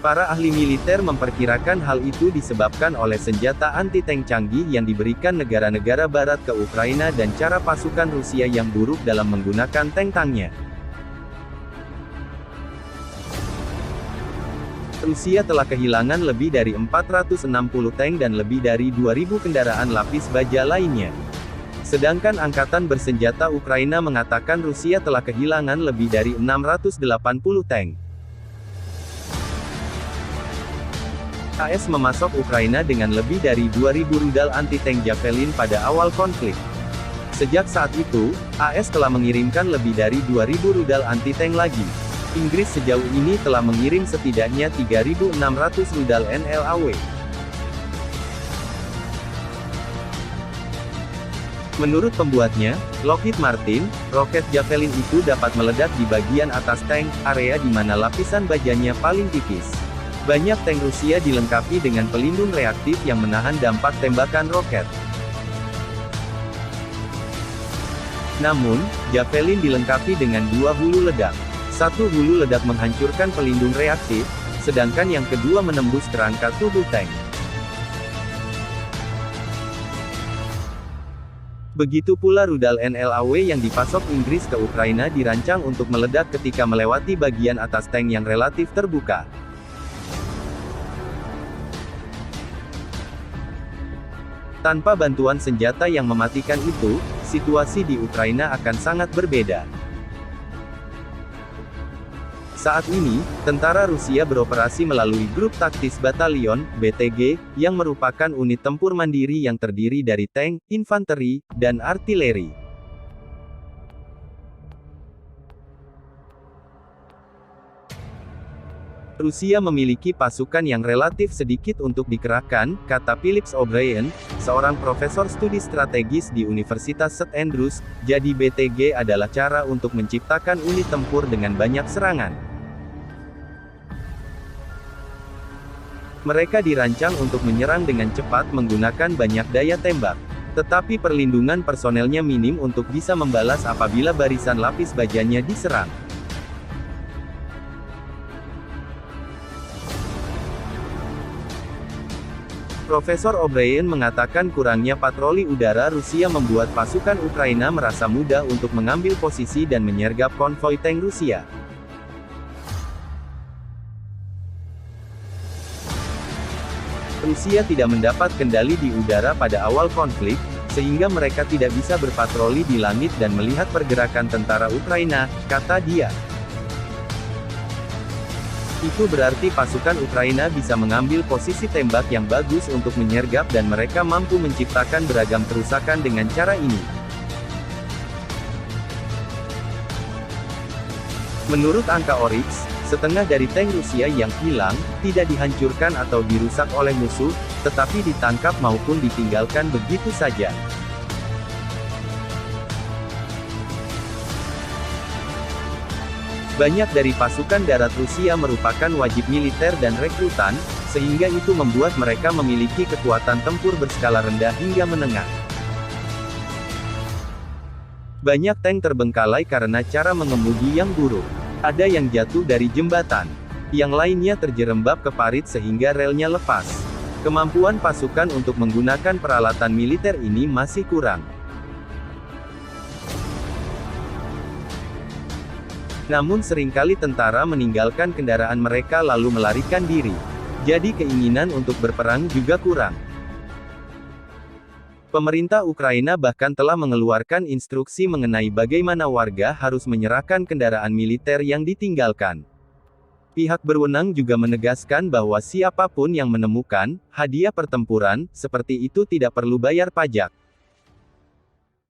Para ahli militer memperkirakan hal itu disebabkan oleh senjata anti-tank canggih yang diberikan negara-negara barat ke Ukraina dan cara pasukan Rusia yang buruk dalam menggunakan tank-tanknya. Rusia telah kehilangan lebih dari 460 tank dan lebih dari 2.000 kendaraan lapis baja lainnya. Sedangkan Angkatan Bersenjata Ukraina mengatakan Rusia telah kehilangan lebih dari 680 tank. AS memasok Ukraina dengan lebih dari 2.000 rudal anti-tank Javelin pada awal konflik. Sejak saat itu, AS telah mengirimkan lebih dari 2.000 rudal anti-tank lagi. Inggris sejauh ini telah mengirim setidaknya 3.600 rudal NLAW. Menurut pembuatnya, Lockheed Martin, roket Javelin itu dapat meledak di bagian atas tank, area di mana lapisan bajanya paling tipis. Banyak tank Rusia dilengkapi dengan pelindung reaktif yang menahan dampak tembakan roket. Namun, Javelin dilengkapi dengan 2 hulu ledak. Satu hulu ledak menghancurkan pelindung reaktif, sedangkan yang kedua menembus kerangka tubuh tank. Begitu pula rudal NLAW yang dipasok Inggris ke Ukraina dirancang untuk meledak ketika melewati bagian atas tank yang relatif terbuka. Tanpa bantuan senjata yang mematikan itu, situasi di Ukraina akan sangat berbeda. Saat ini, tentara Rusia beroperasi melalui Grup Taktis Batalion, BTG, yang merupakan unit tempur mandiri yang terdiri dari tank, infanteri, dan artileri. Rusia memiliki pasukan yang relatif sedikit untuk dikerahkan, kata Philip O'Brien, seorang profesor studi strategis di Universitas St. Andrews, jadi BTG adalah cara untuk menciptakan unit tempur dengan banyak serangan. Mereka dirancang untuk menyerang dengan cepat menggunakan banyak daya tembak. Tetapi perlindungan personelnya minim untuk bisa membalas apabila barisan lapis bajanya diserang. Profesor O'Brien mengatakan kurangnya patroli udara Rusia membuat pasukan Ukraina merasa mudah untuk mengambil posisi dan menyergap konvoi tank Rusia. Rusia tidak mendapat kendali di udara pada awal konflik, sehingga mereka tidak bisa berpatroli di langit dan melihat pergerakan tentara Ukraina, kata dia. Itu berarti pasukan Ukraina bisa mengambil posisi tembak yang bagus untuk menyergap dan mereka mampu menciptakan beragam kerusakan dengan cara ini. Menurut angka Oryx, setengah dari tank Rusia yang hilang, tidak dihancurkan atau dirusak oleh musuh, tetapi ditangkap maupun ditinggalkan begitu saja. Banyak dari pasukan darat Rusia merupakan wajib militer dan rekrutan, sehingga itu membuat mereka memiliki kekuatan tempur berskala rendah hingga menengah. Banyak tank terbengkalai karena cara mengemudi yang buruk. Ada yang jatuh dari jembatan. Yang lainnya terjerembab ke parit sehingga relnya lepas. Kemampuan pasukan untuk menggunakan peralatan militer ini masih kurang. Namun seringkali tentara meninggalkan kendaraan mereka lalu melarikan diri. Jadi keinginan untuk berperang juga kurang. Pemerintah Ukraina bahkan telah mengeluarkan instruksi mengenai bagaimana warga harus menyerahkan kendaraan militer yang ditinggalkan. Pihak berwenang juga menegaskan bahwa siapapun yang menemukan hadiah pertempuran seperti itu tidak perlu bayar pajak.